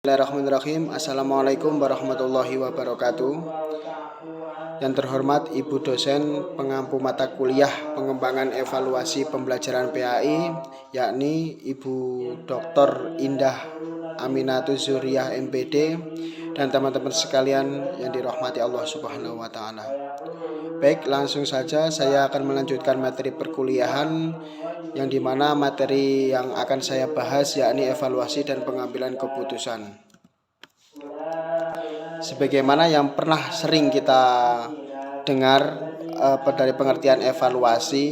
Bismillahirrahmanirrahim. Assalamualaikum warahmatullahi wabarakatuh. Yang terhormat Ibu dosen pengampu mata kuliah pengembangan evaluasi pembelajaran PAI, yakni Ibu Dr. Indah Aminatul Zuriyah MPD, dan teman-teman sekalian yang dirahmati Allah Subhanahu wa taala. Baik, langsung saja saya akan melanjutkan materi perkuliahan yang dimana materi yang akan saya bahas yakni evaluasi dan pengambilan keputusan. Sebagaimana yang pernah sering kita dengar dari pengertian evaluasi,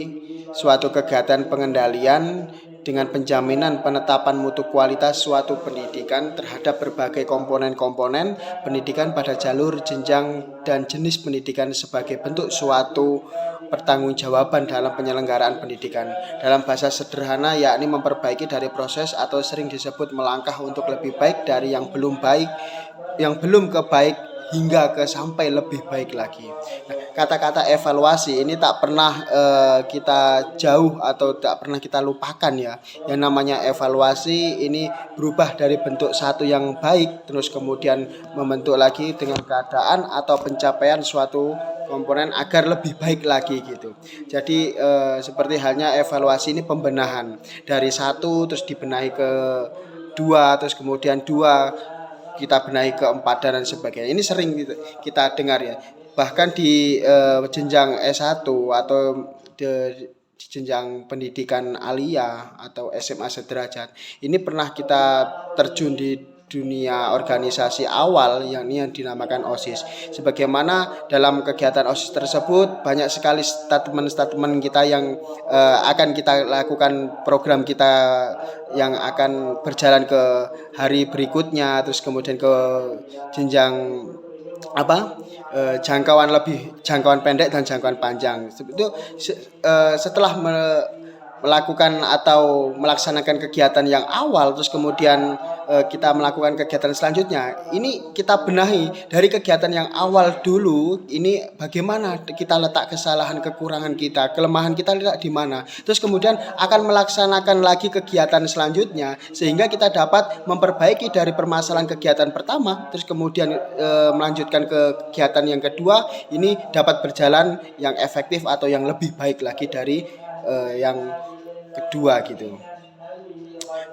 suatu kegiatan pengendalian dengan penjaminan penetapan mutu kualitas suatu pendidikan terhadap berbagai komponen-komponen pendidikan pada jalur, jenjang, dan jenis pendidikan sebagai bentuk suatu pertanggungjawaban dalam penyelenggaraan pendidikan. Dalam bahasa sederhana yakni memperbaiki dari proses atau sering disebut melangkah untuk lebih baik dari yang belum baik, yang belum kebaik hingga ke sampai lebih baik lagi. Nah, kata-kata evaluasi ini tak pernah kita jauh atau tak pernah kita lupakan ya. Yang namanya evaluasi ini berubah dari bentuk satu yang baik terus kemudian membentuk lagi dengan keadaan atau pencapaian suatu komponen agar lebih baik lagi gitu. Jadi seperti halnya evaluasi ini pembenahan dari satu terus dibenahi ke dua, terus kemudian dua kita benahi ke 4 dan sebagainya. Ini sering kita dengar ya. Bahkan di jenjang S1 atau di jenjang pendidikan aliyah atau SMA sederajat. Ini pernah kita terjun di dunia organisasi awal yang dinamakan OSIS. Sebagaimana dalam kegiatan OSIS tersebut banyak sekali statement-statement kita yang akan kita lakukan, program kita yang akan berjalan ke hari berikutnya, terus kemudian ke jenjang jangkauan pendek dan jangkauan panjang. Itu setelah melakukan atau melaksanakan kegiatan yang awal, terus kemudian kita melakukan kegiatan selanjutnya. Ini kita benahi dari kegiatan yang awal dulu. Ini bagaimana kita letak kesalahan, kekurangan kita, kelemahan kita letak di mana. Terus kemudian akan melaksanakan lagi kegiatan selanjutnya sehingga kita dapat memperbaiki dari permasalahan kegiatan pertama, terus kemudian melanjutkan ke kegiatan yang kedua. Ini dapat berjalan yang efektif atau yang lebih baik lagi dari yang kedua gitu.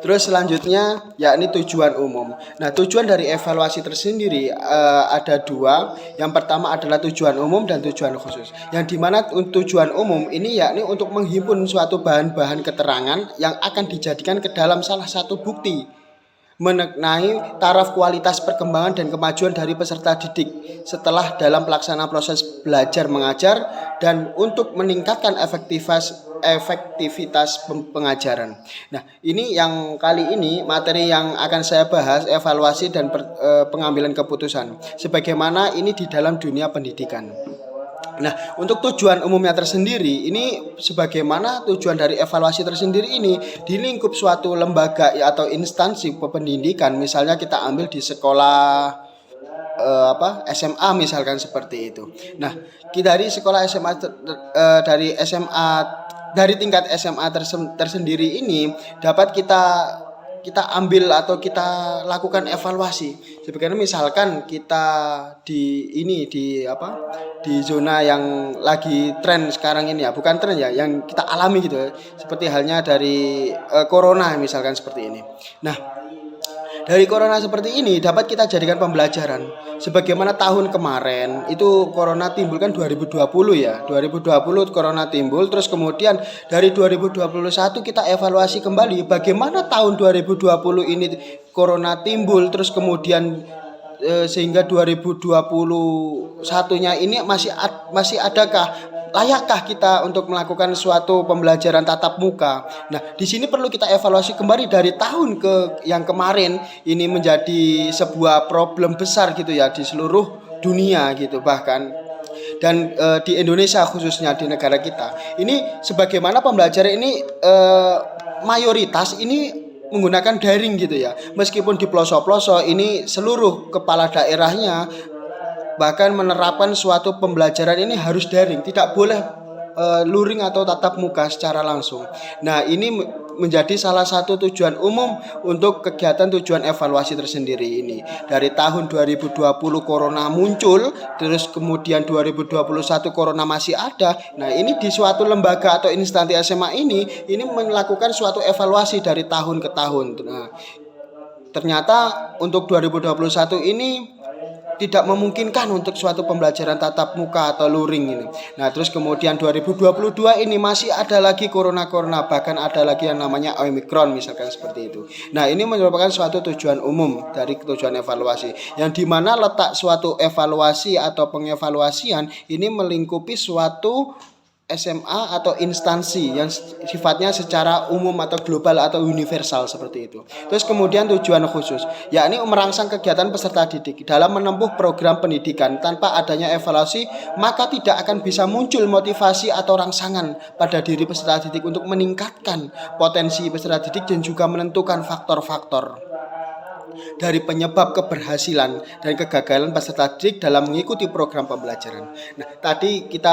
Terus selanjutnya yakni tujuan umum. Nah, tujuan dari evaluasi tersendiri ada dua. Yang pertama adalah tujuan umum dan tujuan khusus. Yang dimana tujuan umum ini yakni untuk menghimpun suatu bahan-bahan keterangan yang akan dijadikan ke dalam salah satu bukti mengenai taraf kualitas perkembangan dan kemajuan dari peserta didik setelah dalam pelaksanaan proses belajar mengajar dan untuk meningkatkan efektivitas pengajaran. Nah, ini yang kali ini materi yang akan saya bahas evaluasi dan pengambilan keputusan. Sebagaimana ini di dalam dunia pendidikan. Nah, untuk tujuan umumnya tersendiri ini sebagaimana tujuan dari evaluasi tersendiri ini di lingkup suatu lembaga atau instansi pendidikan, misalnya kita ambil di sekolah SMA misalkan seperti itu. Nah, dari sekolah SMA dari tingkat SMA tersendiri ini dapat kita ambil atau kita lakukan evaluasi. Sebagaimana misalkan kita di zona yang lagi tren sekarang ini ya, bukan tren ya, yang kita alami gitu ya. Seperti halnya dari corona misalkan seperti ini. Nah, dari corona seperti ini dapat kita jadikan pembelajaran. Sebagaimana tahun kemarin itu corona timbul kan 2020 ya. 2020 corona timbul, terus kemudian dari 2021 kita evaluasi kembali bagaimana tahun 2020 ini corona timbul, terus kemudian sehingga 2021-nya ini masih adakah, layakkah kita untuk melakukan suatu pembelajaran tatap muka. Nah, di sini perlu kita evaluasi kembali dari tahun ke yang kemarin. Ini menjadi sebuah problem besar gitu ya di seluruh dunia gitu, bahkan dan di Indonesia khususnya di negara kita. Ini sebagaimana pembelajaran ini mayoritas ini menggunakan daring gitu ya. Meskipun di pelosok-pelosok ini seluruh kepala daerahnya bahkan menerapkan suatu pembelajaran ini harus daring, tidak boleh luring atau tatap muka secara langsung. Nah, ini menjadi salah satu tujuan umum untuk kegiatan tujuan evaluasi tersendiri ini. Dari tahun 2020 corona muncul, terus kemudian 2021 corona masih ada. Nah, ini di suatu lembaga atau instansi SMA ini melakukan suatu evaluasi dari tahun ke tahun. Nah, ternyata untuk 2021 ini tidak memungkinkan untuk suatu pembelajaran tatap muka atau luring ini. Nah, terus kemudian 2022 ini masih ada lagi corona, bahkan ada lagi yang namanya Omicron misalkan seperti itu. Nah, ini merupakan suatu tujuan umum dari tujuan evaluasi, yang dimana letak suatu evaluasi atau pengevaluasian ini melingkupi suatu SMA atau instansi yang sifatnya secara umum atau global atau universal seperti itu. Terus kemudian tujuan khusus, yakni merangsang kegiatan peserta didik dalam menempuh program pendidikan. Tanpa adanya evaluasi, maka tidak akan bisa muncul motivasi atau rangsangan pada diri peserta didik untuk meningkatkan potensi peserta didik dan juga menentukan faktor-faktor dari penyebab keberhasilan dan kegagalan peserta didik dalam mengikuti program pembelajaran. Nah, tadi kita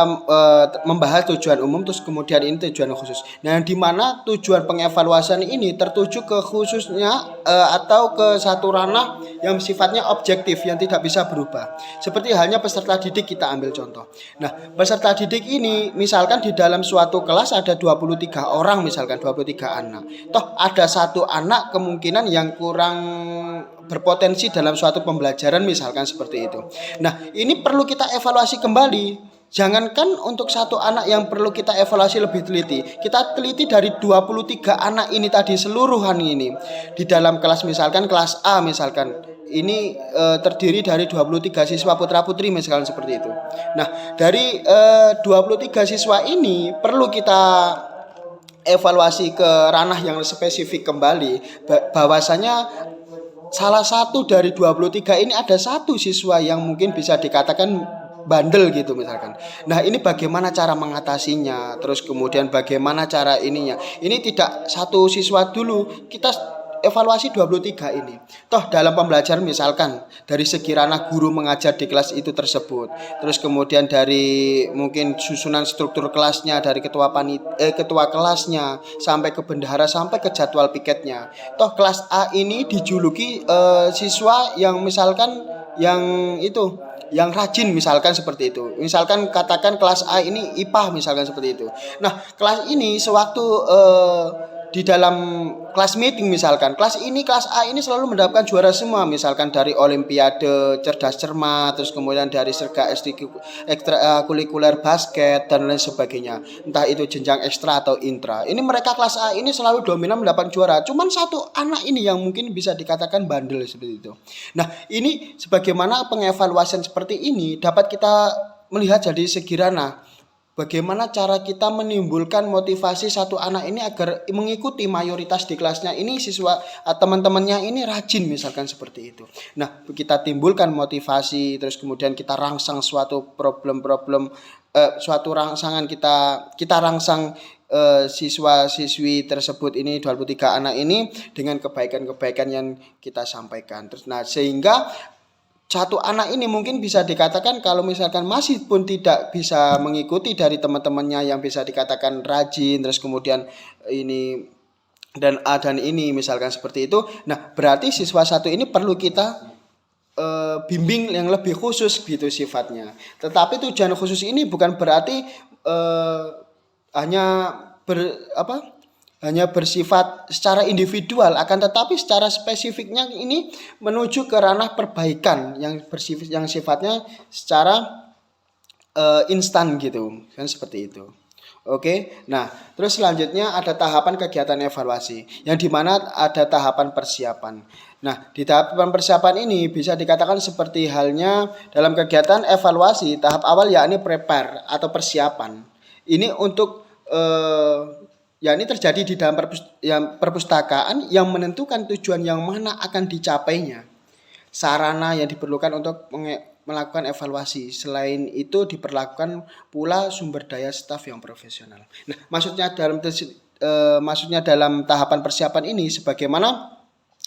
membahas tujuan umum, terus kemudian ini tujuan khusus. Nah, di mana tujuan pengevaluasian ini tertuju ke khususnya atau ke satu ranah yang sifatnya objektif yang tidak bisa berubah. Seperti halnya peserta didik, kita ambil contoh. Nah, peserta didik ini misalkan di dalam suatu kelas ada 23 orang, misalkan 23 anak. Toh ada satu anak kemungkinan yang kurang berpotensi dalam suatu pembelajaran misalkan seperti itu. Nah, ini perlu kita evaluasi kembali. Jangankan untuk satu anak yang perlu kita evaluasi lebih teliti, kita teliti dari 23 anak ini tadi seluruhan ini. Di dalam kelas misalkan kelas A misalkan, ini terdiri dari 23 siswa putra-putri misalkan seperti itu. Nah, dari 23 siswa ini perlu kita evaluasi ke ranah yang spesifik kembali, bahwasanya salah satu dari 23 ini ada satu siswa yang mungkin bisa dikatakan bandel gitu misalkan. Nah, ini bagaimana cara mengatasinya, terus kemudian bagaimana cara ininya. Ini tidak satu siswa dulu, kita evaluasi 23 ini. Toh dalam pembelajaran misalkan dari segi ranah guru mengajar di kelas itu tersebut, terus kemudian dari mungkin susunan struktur kelasnya, dari ketua kelasnya sampai ke bendahara sampai ke jadwal piketnya. Toh kelas A ini dijuluki siswa yang misalkan yang rajin misalkan seperti itu. Misalkan katakan kelas A ini IPA misalkan seperti itu. Nah, kelas ini sewaktu di dalam kelas meeting misalkan, kelas A ini selalu mendapatkan juara semua, misalkan dari olimpiade cerdas cermat, terus kemudian dari serga ekstrakurikuler basket dan lain sebagainya, entah itu jenjang ekstra atau intra. Ini mereka kelas A ini selalu dominan mendapatkan juara. Cuman satu anak ini yang mungkin bisa dikatakan bandel seperti itu. Nah, ini sebagaimana pengevaluasian seperti ini dapat kita melihat jadi segi ranah. Bagaimana cara kita menimbulkan motivasi satu anak ini agar mengikuti mayoritas di kelasnya ini siswa teman-temannya ini rajin misalkan seperti itu. Nah, kita timbulkan motivasi, terus kemudian kita rangsang suatu problem-problem, suatu rangsangan kita rangsang siswa-siswi tersebut ini 23 anak ini dengan kebaikan-kebaikan yang kita sampaikan. Terus sehingga satu anak ini mungkin bisa dikatakan kalau misalkan masih pun tidak bisa mengikuti dari teman-temannya yang bisa dikatakan rajin, terus kemudian ini dan A dan ini misalkan seperti itu. Nah, berarti siswa satu ini perlu kita bimbing yang lebih khusus gitu sifatnya. Tetapi tujuan khusus ini bukan berarti hanya bersifat secara individual, akan tetapi secara spesifiknya ini menuju ke ranah perbaikan yang sifatnya secara instan gitu kan seperti itu. Oke, nah terus selanjutnya ada tahapan kegiatan evaluasi yang dimana ada tahapan persiapan. Nah, di tahapan persiapan ini bisa dikatakan seperti halnya dalam kegiatan evaluasi tahap awal, yakni prepare atau persiapan. Ini untuk ini terjadi di dalam perpustakaan yang menentukan tujuan yang mana akan dicapainya, sarana yang diperlukan untuk melakukan evaluasi. Selain itu diperlakukan pula sumber daya staf yang profesional. Nah, maksudnya dalam tahapan persiapan ini sebagaimana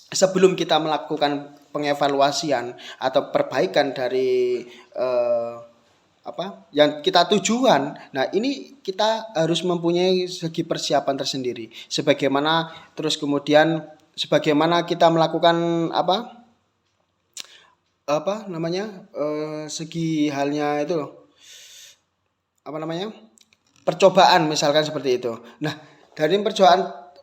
sebelum kita melakukan pengevaluasian atau perbaikan dari yang kita tujuan. Nah, ini kita harus mempunyai segi persiapan tersendiri. Sebagaimana kita melakukan segi halnya itu percobaan misalkan seperti itu. Nah, dari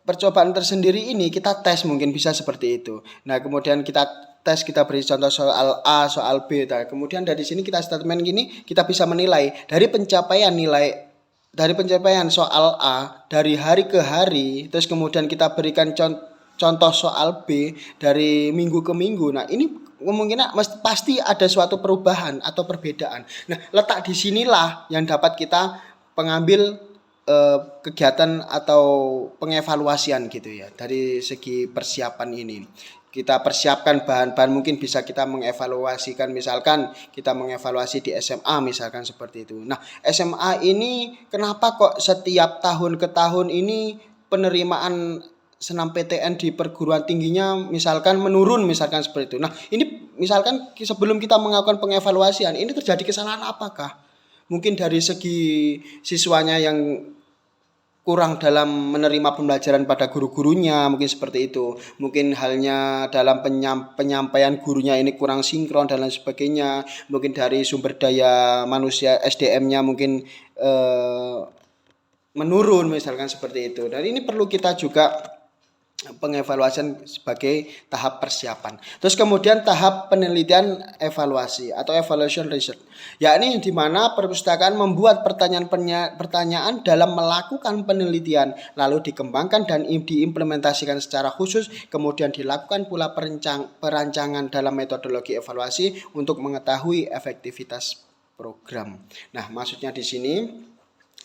percobaan tersendiri ini kita tes mungkin bisa seperti itu. Nah, kemudian kita tes, kita beri contoh soal A, soal B. Nah, kemudian dari sini kita statement gini, kita bisa menilai dari pencapaian soal A dari hari ke hari, terus kemudian kita berikan contoh soal B dari minggu ke minggu. Nah, ini kemungkinan pasti ada suatu perubahan atau perbedaan. Nah, letak di sinilah yang dapat kita pengambil kegiatan atau pengevaluasian gitu ya. Dari segi persiapan ini kita persiapkan bahan-bahan, mungkin bisa kita mengevaluasikan, misalkan kita mengevaluasi di SMA misalkan seperti itu. Nah, SMA ini kenapa kok setiap tahun ke tahun ini penerimaan senam PTN di perguruan tingginya misalkan menurun misalkan seperti itu. Nah, ini misalkan sebelum kita melakukan pengevaluasian, ini terjadi kesalahan apakah? Mungkin dari segi siswanya yang kurang dalam menerima pembelajaran pada guru-gurunya, mungkin seperti itu. Mungkin halnya dalam penyampaian gurunya ini kurang sinkron dan lain sebagainya. Mungkin dari sumber daya manusia SDM-nya mungkin menurun misalkan seperti itu. Dan ini perlu kita juga pengevaluasian sebagai tahap persiapan. Terus kemudian tahap penelitian evaluasi atau evaluation research, yakni di mana perpustakaan membuat pertanyaan dalam melakukan penelitian, lalu dikembangkan dan diimplementasikan secara khusus, kemudian dilakukan pula perancangan dalam metodologi evaluasi untuk mengetahui efektivitas program. Nah, maksudnya di sini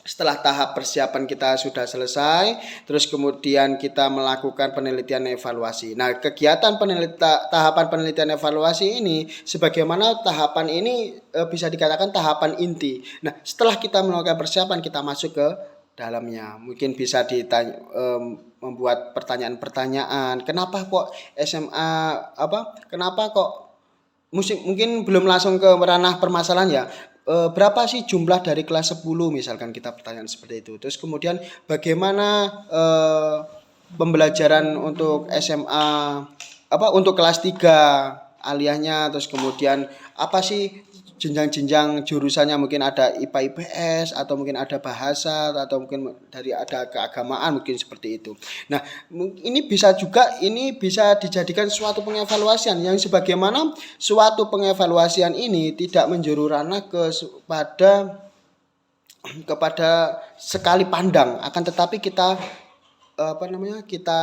setelah tahap persiapan kita sudah selesai, terus kemudian kita melakukan penelitian evaluasi. Nah, kegiatan tahapan penelitian evaluasi ini, sebagaimana tahapan ini bisa dikatakan tahapan inti. Nah, setelah kita melakukan persiapan, kita masuk ke dalamnya. Mungkin bisa membuat pertanyaan-pertanyaan. Kenapa kok SMA Kenapa kok mungkin belum langsung ke ranah permasalahan ya. Berapa sih jumlah dari kelas 10 misalkan kita pertanyaan seperti itu. Terus kemudian bagaimana pembelajaran untuk SMA untuk kelas 3 aliyahnya, terus kemudian apa sih jenjang-jenjang jurusannya, mungkin ada IPA IPS atau mungkin ada bahasa atau mungkin dari ada keagamaan, mungkin seperti itu. Nah, ini bisa dijadikan suatu pengevaluasian yang sebagaimana suatu pengevaluasian ini tidak menjuru ranah kepada sekali pandang, akan tetapi kita kita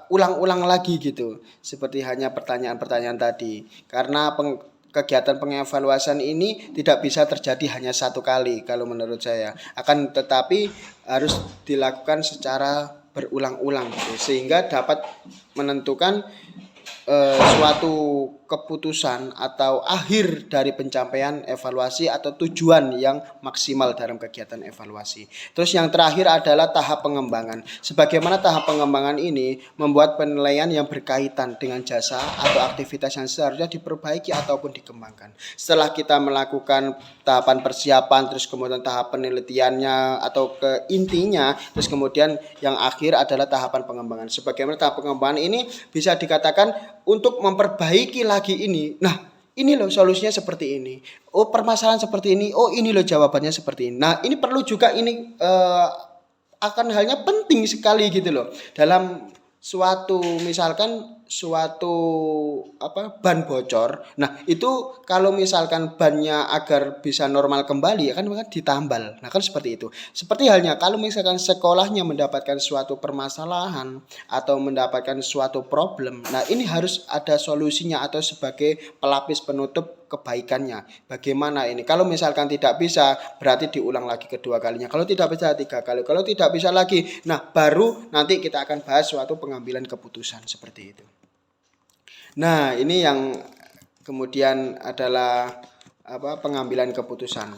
ulang-ulang lagi gitu, seperti hanya pertanyaan-pertanyaan tadi, karena kegiatan pengevaluasian ini tidak bisa terjadi hanya satu kali kalau menurut saya, akan tetapi harus dilakukan secara berulang-ulang gitu, sehingga dapat menentukan suatu keputusan atau akhir dari pencapaian evaluasi atau tujuan yang maksimal dalam kegiatan evaluasi. Terus yang terakhir adalah tahap pengembangan. Sebagaimana tahap pengembangan ini membuat penilaian yang berkaitan dengan jasa atau aktivitas yang seharusnya diperbaiki ataupun dikembangkan. Setelah kita melakukan tahapan persiapan, terus kemudian tahap penelitiannya atau ke intinya, terus kemudian yang akhir adalah tahapan pengembangan. Sebagaimana tahap pengembangan ini bisa dikatakan untuk memperbaiki lagi ini. Nah, ini loh solusinya seperti ini. Oh, permasalahan seperti ini. Oh, ini loh jawabannya seperti ini. Nah, ini perlu juga akan halnya penting sekali gitu loh. Dalam misalkan suatu ban bocor. Nah, itu kalau misalkan bannya agar bisa normal kembali kan ditambal. Nah, kan seperti itu. Seperti halnya kalau misalkan sekolahnya mendapatkan suatu permasalahan atau mendapatkan suatu problem. Nah, ini harus ada solusinya atau sebagai pelapis penutup kebaikannya. Bagaimana ini? Kalau misalkan tidak bisa, berarti diulang lagi kedua kalinya. Kalau tidak bisa 3 kali. Kalau tidak bisa lagi, nah baru nanti kita akan bahas suatu pengambilan keputusan seperti itu. Nah, ini yang kemudian adalah pengambilan keputusan.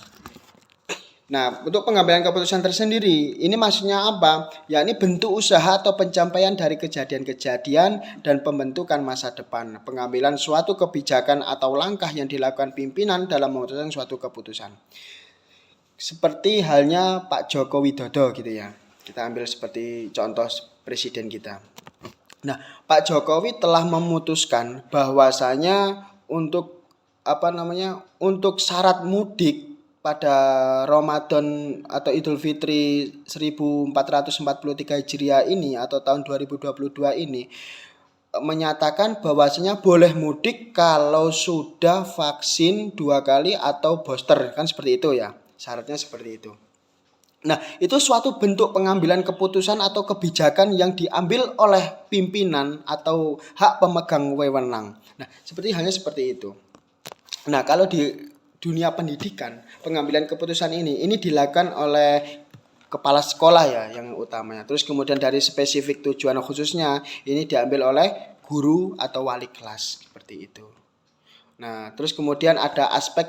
Nah, untuk pengambilan keputusan tersendiri, ini maksudnya apa? Ya, ini bentuk usaha atau pencapaian dari kejadian-kejadian dan pembentukan masa depan. Pengambilan suatu kebijakan atau langkah yang dilakukan pimpinan dalam memutuskan suatu keputusan. seperti halnya Pak Joko Widodo gitu ya. Kita ambil seperti contoh presiden kita. Nah, Pak Jokowi telah memutuskan bahwasanya untuk untuk syarat mudik pada Ramadan atau Idul Fitri 1443 Hijriah ini atau tahun 2022 ini menyatakan bahwasanya boleh mudik kalau sudah vaksin 2 kali atau booster, kan seperti itu ya. Syaratnya seperti itu. Nah, itu suatu bentuk pengambilan keputusan atau kebijakan yang diambil oleh pimpinan atau hak pemegang wewenang. Nah, seperti itu. Nah, kalau di dunia pendidikan, pengambilan keputusan ini dilakukan oleh kepala sekolah ya yang utamanya. Terus kemudian dari spesifik tujuan khususnya ini diambil oleh guru atau wali kelas seperti itu. Nah, terus kemudian ada aspek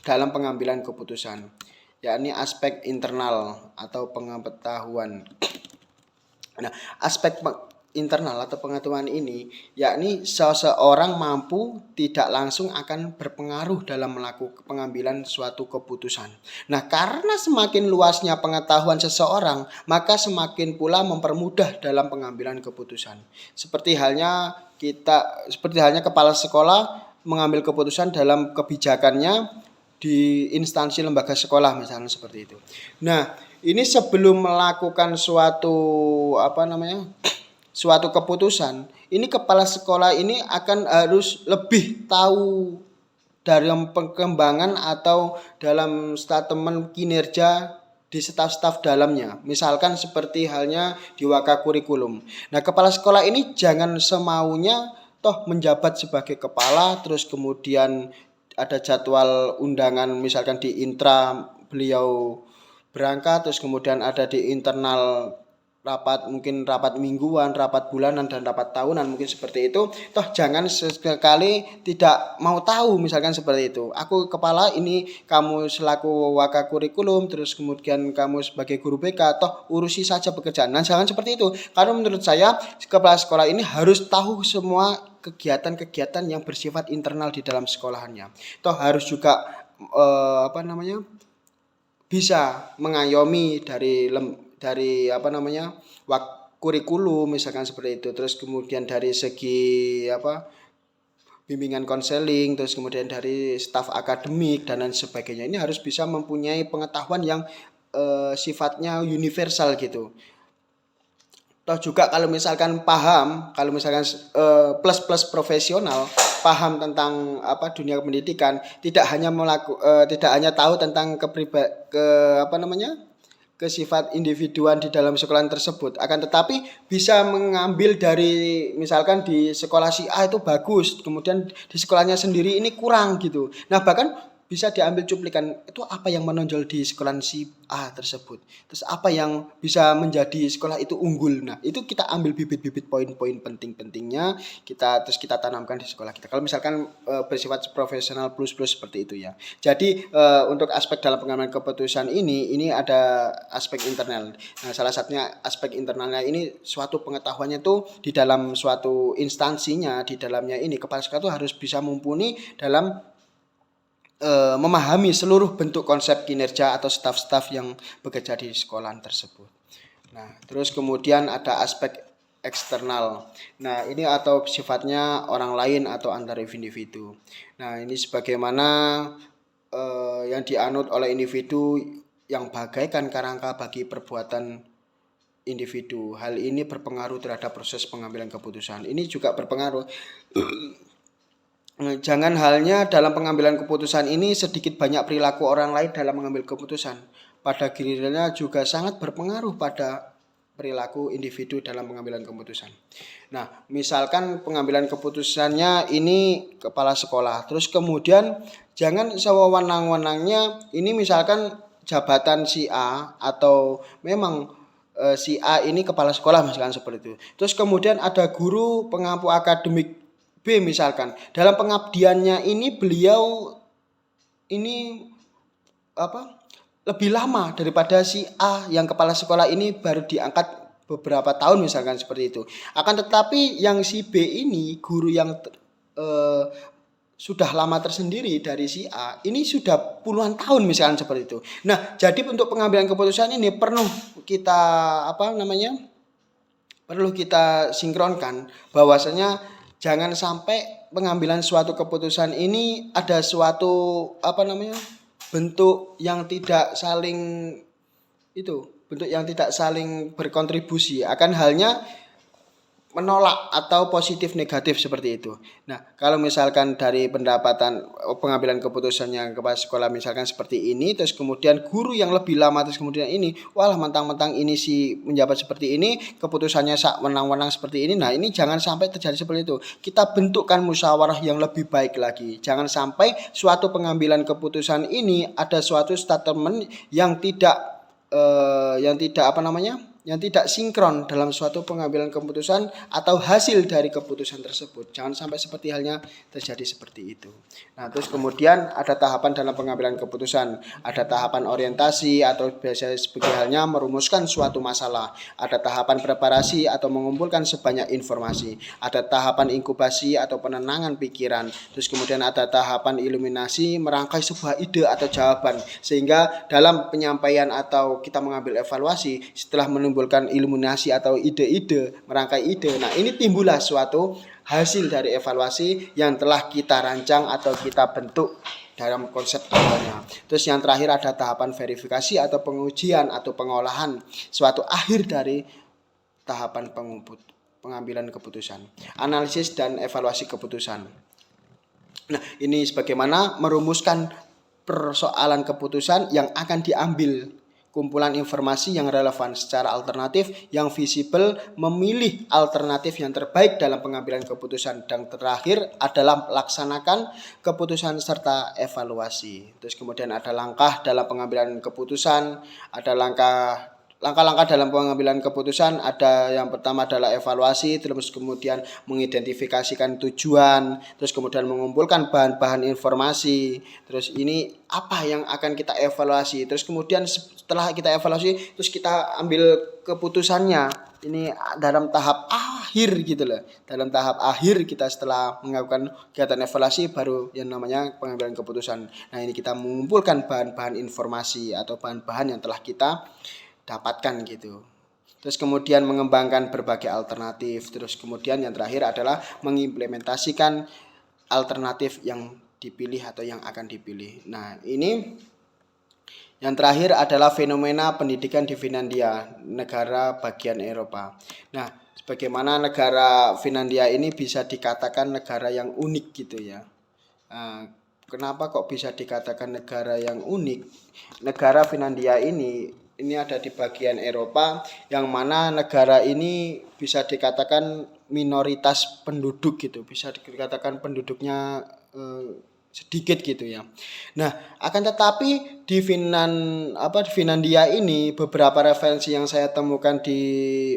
dalam pengambilan keputusan, yakni aspek internal atau pengetahuan. Nah, aspek internal atau pengetahuan ini yakni seseorang mampu tidak langsung akan berpengaruh dalam melakukan pengambilan suatu keputusan. Nah, karena semakin luasnya pengetahuan seseorang, maka semakin pula mempermudah dalam pengambilan keputusan. Seperti halnya kepala sekolah mengambil keputusan dalam kebijakannya di instansi lembaga sekolah misalnya seperti itu. Nah, ini sebelum melakukan suatu keputusan, ini kepala sekolah ini akan harus lebih tahu dalam perkembangan atau dalam statement kinerja di staf-staf dalamnya. Misalkan seperti halnya di Waka Kurikulum. Nah, kepala sekolah ini jangan semaunya toh menjabat sebagai kepala terus kemudian ada jadwal undangan misalkan di intra beliau berangkat, terus kemudian ada di internal rapat, mungkin rapat mingguan, rapat bulanan, dan rapat tahunan mungkin seperti itu. Toh jangan sekali tidak mau tahu misalkan seperti itu. Aku kepala ini, kamu selaku Waka Kurikulum, terus kemudian kamu sebagai guru BK, toh urusi saja pekerjaan. Nah, jangan seperti itu. Karena menurut saya kepala sekolah ini harus tahu semua kegiatan-kegiatan yang bersifat internal di dalam sekolahannya. Toh harus juga bisa mengayomi dari kurikulum misalkan seperti itu. Terus kemudian dari segi bimbingan konseling, terus kemudian dari staf akademik dan lain sebagainya. Ini harus bisa mempunyai pengetahuan yang sifatnya universal gitu. Toh juga kalau misalkan plus profesional, paham tentang dunia pendidikan, tidak hanya tahu tentang kesifat individuan di dalam sekolah tersebut, akan tetapi bisa mengambil dari misalkan di sekolah si A itu bagus, kemudian di sekolahnya sendiri ini kurang gitu. Nah, bahkan bisa diambil cuplikan itu apa yang menonjol di sekolah si A tersebut, terus apa yang bisa menjadi sekolah itu unggul. Nah, itu kita ambil bibit-bibit poin-poin penting-pentingnya, kita tanamkan di sekolah kita. Kalau misalkan bersifat profesional plus seperti itu ya. Jadi untuk aspek dalam pengambilan keputusan ini ada aspek internal. Nah, salah satunya aspek internalnya ini suatu pengetahuannya tuh di dalam suatu instansinya, di dalamnya ini kepala sekolah itu harus bisa mumpuni dalam memahami seluruh bentuk konsep kinerja atau staf-staf yang bekerja di sekolah tersebut. Nah, terus kemudian ada aspek eksternal. Nah, ini atau sifatnya orang lain atau antar individu. Nah, ini sebagaimana yang dianut oleh individu yang bagaikan kerangka bagi perbuatan individu. Hal ini berpengaruh terhadap proses pengambilan keputusan. Ini juga berpengaruh. Jangan halnya dalam pengambilan keputusan ini sedikit banyak perilaku orang lain dalam mengambil keputusan. Pada gilirannya juga sangat berpengaruh pada perilaku individu dalam pengambilan keputusan. Nah, misalkan pengambilan keputusannya ini kepala sekolah. Terus kemudian jangan sewenang-wenangnya ini misalkan jabatan si A atau memang si A ini kepala sekolah misalkan seperti itu. Terus kemudian ada guru pengampu akademik B misalkan, dalam pengabdiannya ini beliau ini lebih lama daripada si A yang kepala sekolah ini baru diangkat beberapa tahun misalkan seperti itu. Akan tetapi yang si B ini guru yang sudah lama tersendiri dari si A, ini sudah puluhan tahun misalkan seperti itu. Nah, jadi untuk pengambilan keputusan ini perlu kita perlu kita sinkronkan bahwasanya jangan sampai pengambilan suatu keputusan ini ada suatu bentuk yang tidak saling bentuk yang tidak saling berkontribusi, akan halnya menolak atau positif negatif seperti itu. Nah, kalau misalkan dari pendapatan pengambilan keputusannya kepala sekolah misalkan seperti ini, terus kemudian guru yang lebih lama terus kemudian ini, walah mentang-mentang ini si menjabat seperti ini, keputusannya sak wenang-wenang seperti ini. Nah, ini jangan sampai terjadi seperti itu. Kita bentukkan musyawarah yang lebih baik lagi. Jangan sampai suatu pengambilan keputusan ini ada suatu statement yang tidak yang tidak sinkron dalam suatu pengambilan keputusan atau hasil dari keputusan tersebut. Jangan sampai seperti halnya terjadi seperti itu. Nah, terus kemudian ada tahapan dalam pengambilan keputusan. Ada tahapan orientasi atau biasa sebagai halnya merumuskan suatu masalah. Ada tahapan preparasi atau mengumpulkan sebanyak informasi. Ada tahapan inkubasi atau penenangan pikiran. Terus kemudian ada tahapan iluminasi, merangkai sebuah ide atau jawaban. Sehingga dalam penyampaian atau kita mengambil evaluasi setelah menimbulkan iluminasi atau ide-ide, merangkai ide. Nah, ini timbullah suatu hasil dari evaluasi yang telah kita rancang atau kita bentuk dalam konsep awalnya. Terus yang terakhir ada tahapan verifikasi atau pengujian atau pengolahan, suatu akhir dari tahapan pengambilan keputusan. Analisis dan evaluasi keputusan. Nah, ini sebagaimana merumuskan persoalan keputusan yang akan diambil, kumpulan informasi yang relevan secara alternatif, yang visible, memilih alternatif yang terbaik dalam pengambilan keputusan, dan terakhir adalah melaksanakan keputusan serta evaluasi. Terus kemudian ada langkah dalam pengambilan keputusan, ada langkah-langkah dalam pengambilan keputusan. Ada yang pertama adalah evaluasi, terus kemudian mengidentifikasikan tujuan, terus kemudian mengumpulkan bahan-bahan informasi, terus ini apa yang akan kita evaluasi, terus kemudian setelah kita evaluasi terus kita ambil keputusannya. Ini dalam tahap akhir gitu loh. Dalam tahap akhir kita setelah melakukan kegiatan evaluasi baru yang namanya pengambilan keputusan. Nah, ini kita mengumpulkan bahan-bahan informasi atau bahan-bahan yang telah kita dapatkan gitu. Terus kemudian mengembangkan berbagai alternatif. Terus kemudian yang terakhir adalah mengimplementasikan alternatif yang dipilih atau yang akan dipilih. Nah, ini yang terakhir adalah fenomena pendidikan di Finlandia, negara bagian Eropa. Nah, sebagaimana negara Finlandia ini bisa dikatakan negara yang unik gitu ya. Kenapa kok bisa dikatakan negara yang unik? Negara Finlandia ini ada di bagian Eropa, yang mana negara ini bisa dikatakan minoritas penduduk gitu, bisa dikatakan penduduknya sedikit gitu ya. Nah, akan tetapi di Finlandia ini beberapa referensi yang saya temukan di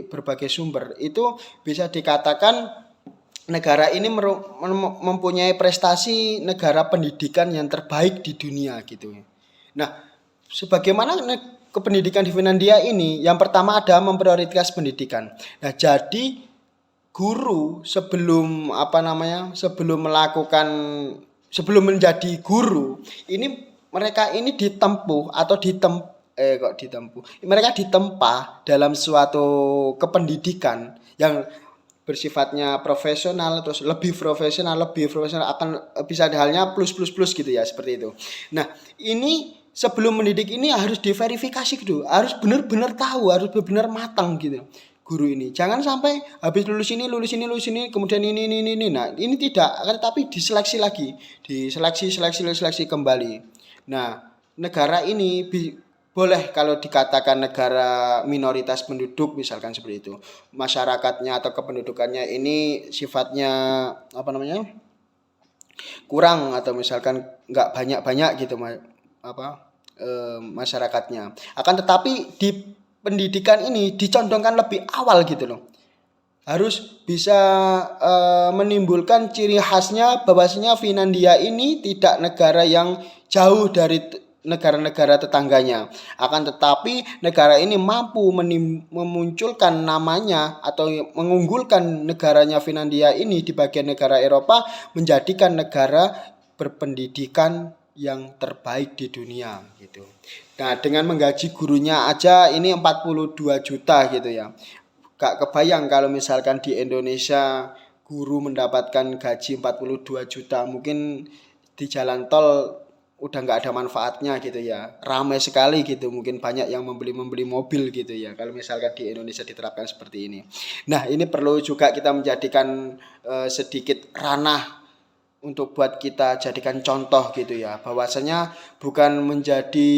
berbagai sumber itu bisa dikatakan negara ini mempunyai prestasi negara pendidikan yang terbaik di dunia gitu. Nah, sebagaimana kependidikan di Finlandia ini, yang pertama ada memprioritaskan pendidikan. Nah, jadi guru sebelum menjadi guru ini mereka ini mereka ditempa dalam suatu kependidikan yang bersifatnya profesional, terus lebih profesional akan bisa halnya plus gitu ya, seperti itu. Nah, ini sebelum mendidik ini harus diverifikasi gitu, harus benar-benar tahu, harus benar-benar matang gitu guru ini. Jangan sampai habis lulus ini kemudian ini. Nah, ini tidak, tetapi diseleksi lagi, diseleksi kembali. Nah, negara ini boleh kalau dikatakan negara minoritas penduduk misalkan seperti itu. Masyarakatnya atau kependudukannya ini sifatnya kurang, atau misalkan enggak banyak-banyak gitu masyarakatnya. Akan tetapi di pendidikan ini dicondongkan lebih awal gitu loh. Harus bisa menimbulkan ciri khasnya bahwasanya Finlandia ini tidak negara yang jauh dari negara-negara tetangganya. Akan tetapi negara ini mampu memunculkan namanya atau mengunggulkan negaranya Finlandia ini di bagian negara Eropa, menjadikan negara berpendidikan yang terbaik di dunia gitu. Nah, dengan menggaji gurunya aja ini 42 juta gitu ya. Gak kebayang kalau misalkan di Indonesia guru mendapatkan gaji 42 juta, mungkin di jalan tol udah nggak ada manfaatnya gitu ya. Ramai sekali gitu, mungkin banyak yang membeli mobil gitu ya kalau misalkan di Indonesia diterapkan seperti ini. Nah, ini perlu juga kita menjadikan sedikit ranah untuk buat kita jadikan contoh gitu ya, bahwasanya bukan menjadi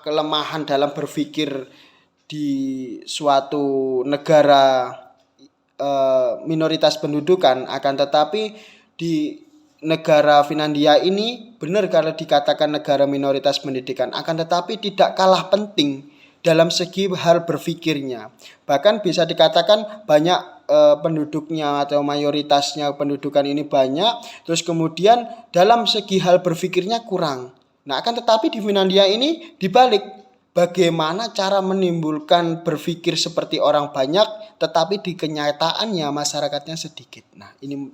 kelemahan dalam berpikir di suatu negara minoritas pendudukan, akan tetapi di negara Finlandia ini benar kalau dikatakan negara minoritas pendidikan, akan tetapi tidak kalah penting dalam segi hal berpikirnya. Bahkan bisa dikatakan banyak penduduknya atau mayoritasnya pendudukan ini banyak, terus kemudian dalam segi hal berpikirnya kurang. Nah, akan tetapi di Finlandia ini dibalik, bagaimana cara menimbulkan berpikir seperti orang banyak, tetapi di kenyataannya masyarakatnya sedikit. Nah, ini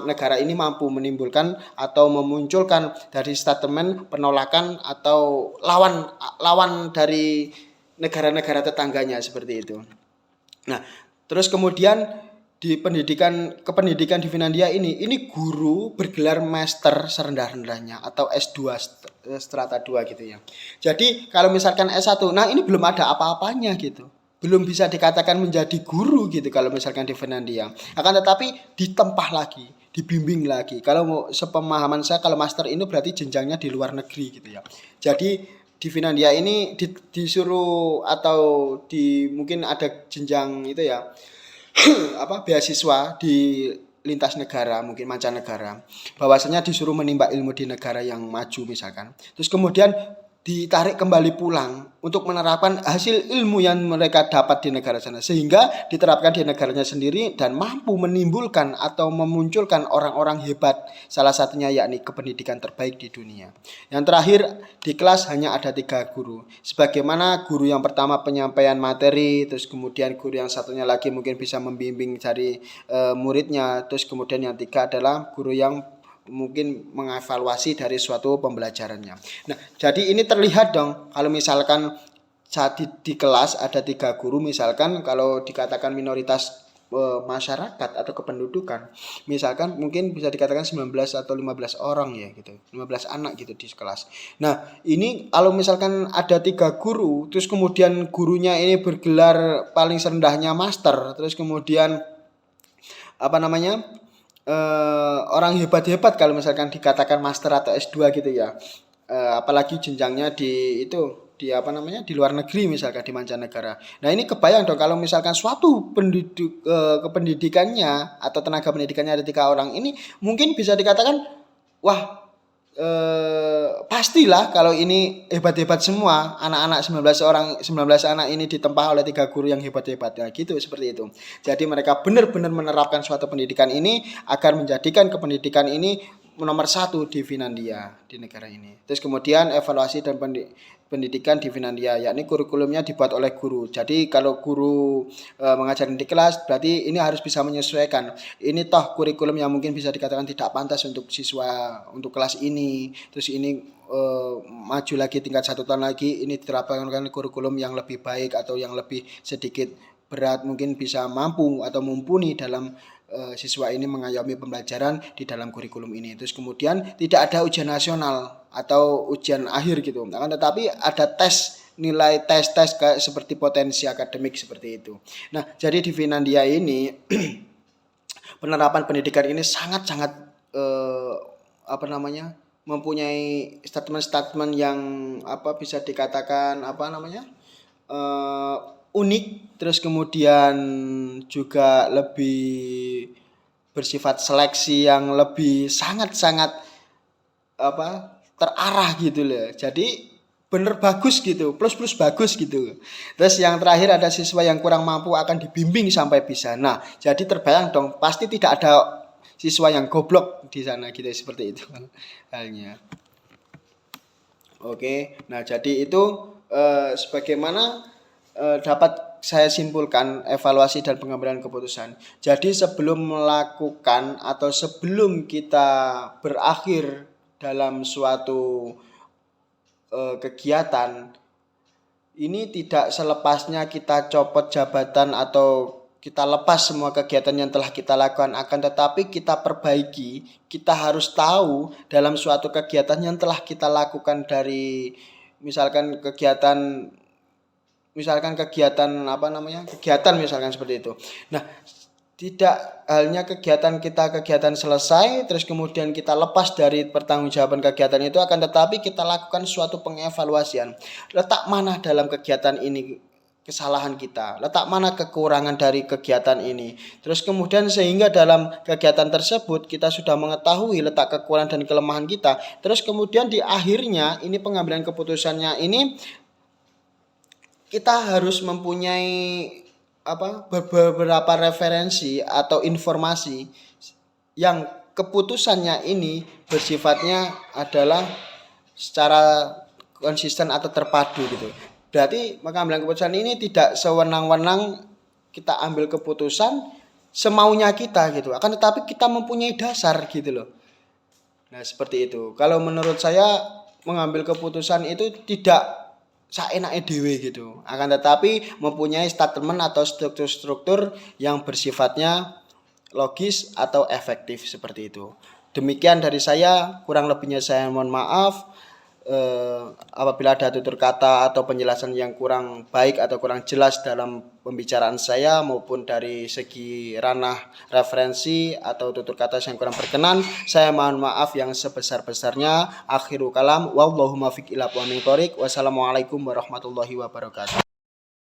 negara ini mampu menimbulkan atau memunculkan dari statement penolakan atau lawan dari negara-negara tetangganya seperti itu. Nah, terus kemudian di kependidikan di Finlandia ini guru bergelar master serendah-rendahnya atau S2 strata 2 gitu ya. Jadi kalau misalkan S1, nah ini belum ada apa-apanya gitu. Belum bisa dikatakan menjadi guru gitu kalau misalkan di Finlandia. Akan tetapi ditempah lagi, dibimbing lagi. Kalau mau sepemahaman saya, kalau master ini berarti jenjangnya di luar negeri gitu ya. Jadi di Finlandia ini disuruh atau mungkin ada jenjang itu ya, beasiswa di lintas negara, mungkin mancanegara, bahwasanya disuruh menimba ilmu di negara yang maju misalkan, terus kemudian ditarik kembali pulang untuk menerapkan hasil ilmu yang mereka dapat di negara sana, sehingga diterapkan di negaranya sendiri dan mampu menimbulkan atau memunculkan orang-orang hebat, salah satunya yakni kependidikan terbaik di dunia. Yang terakhir, di kelas hanya ada 3 guru, sebagaimana guru yang pertama penyampaian materi, terus kemudian guru yang satunya lagi mungkin bisa membimbing dari muridnya, terus kemudian yang 3 adalah guru yang mungkin mengevaluasi dari suatu pembelajarannya. Nah, jadi ini terlihat dong kalau misalkan saat di kelas ada 3 guru, misalkan kalau dikatakan minoritas masyarakat atau kependudukan, misalkan mungkin bisa dikatakan 19 atau 15 orang ya gitu, 15 anak gitu di kelas. Nah, ini kalau misalkan ada 3 guru, terus kemudian gurunya ini bergelar paling rendahnya master, terus kemudian orang hebat-hebat kalau misalkan dikatakan master atau S2 gitu ya. Apalagi jenjangnya di luar negeri, misalkan di mancanegara. Nah, ini kebayang dong kalau misalkan suatu kependidikannya atau tenaga pendidikannya ada 3 orang ini, mungkin bisa dikatakan wah, pastilah kalau ini hebat-hebat semua, anak-anak 19 anak ini ditempah oleh 3 guru yang hebat-hebat ya gitu, seperti itu. Jadi mereka benar-benar menerapkan suatu pendidikan ini agar menjadikan kependidikan ini nomor 1 di Finlandia, di negara ini. Terus kemudian evaluasi dan pendidikan di Finlandia, yakni kurikulumnya dibuat oleh guru. Jadi kalau guru mengajar di kelas, berarti ini harus bisa menyesuaikan. Ini toh kurikulum yang mungkin bisa dikatakan tidak pantas untuk siswa untuk kelas ini. Terus ini maju lagi tingkat 1 tahun lagi, ini diterapkan kurikulum yang lebih baik atau yang lebih sedikit berat, mungkin bisa mampu atau mumpuni dalam siswa ini mengayomi pembelajaran di dalam kurikulum ini. Terus kemudian tidak ada ujian nasional atau ujian akhir gitu. Tetapi ada nilai tes kayak seperti potensi akademik seperti itu. Nah, jadi di Finlandia ini penerapan pendidikan ini sangat-sangat mempunyai statement-statement yang bisa dikatakan unik, terus kemudian juga lebih bersifat seleksi yang lebih sangat-sangat terarah gitu loh. Jadi bener bagus gitu, plus bagus gitu. Terus yang terakhir ada siswa yang kurang mampu akan dibimbing sampai bisa. Nah, jadi terbayang dong, pasti tidak ada siswa yang goblok di sana gitu, seperti itu halnya. Oke, nah jadi itu sebagaimana dapat saya simpulkan evaluasi dan pengambilan keputusan. Jadi sebelum melakukan atau sebelum kita berakhir dalam suatu kegiatan, ini tidak selepasnya kita copot jabatan atau kita lepas semua kegiatan yang telah kita lakukan, akan tetapi kita perbaiki. Kita harus tahu dalam suatu kegiatan yang telah kita lakukan dari misalkan kegiatan kegiatan misalkan seperti itu. Nah, tidak halnya kegiatan selesai terus kemudian kita lepas dari pertanggungjawaban kegiatan itu, akan tetapi kita lakukan suatu pengevaluasian. Letak mana dalam kegiatan ini kesalahan kita, letak mana kekurangan dari kegiatan ini. Terus kemudian sehingga dalam kegiatan tersebut kita sudah mengetahui letak kekurangan dan kelemahan kita. Terus kemudian di akhirnya ini pengambilan keputusannya ini kita harus mempunyai beberapa referensi atau informasi yang keputusannya ini bersifatnya adalah secara konsisten atau terpadu gitu. Berarti pengambilan keputusan ini tidak sewenang-wenang kita ambil keputusan semaunya kita gitu. Akan tetapi kita mempunyai dasar gitu loh. Nah, seperti itu. Kalau menurut saya mengambil keputusan itu tidak saenake dhewe gitu. Akan tetapi mempunyai statement atau struktur-struktur yang bersifatnya logis atau efektif seperti itu. Demikian dari saya, kurang lebihnya saya mohon maaf. Apabila ada tutur kata atau penjelasan yang kurang baik atau kurang jelas dalam pembicaraan saya maupun dari segi ranah referensi atau tutur kata yang kurang berkenan, saya mohon maaf yang sebesar-besarnya. Akhiru kalam, wallahu muwaffiq ila aqwamit thoriq. Wassalamualaikum warahmatullahi wabarakatuh.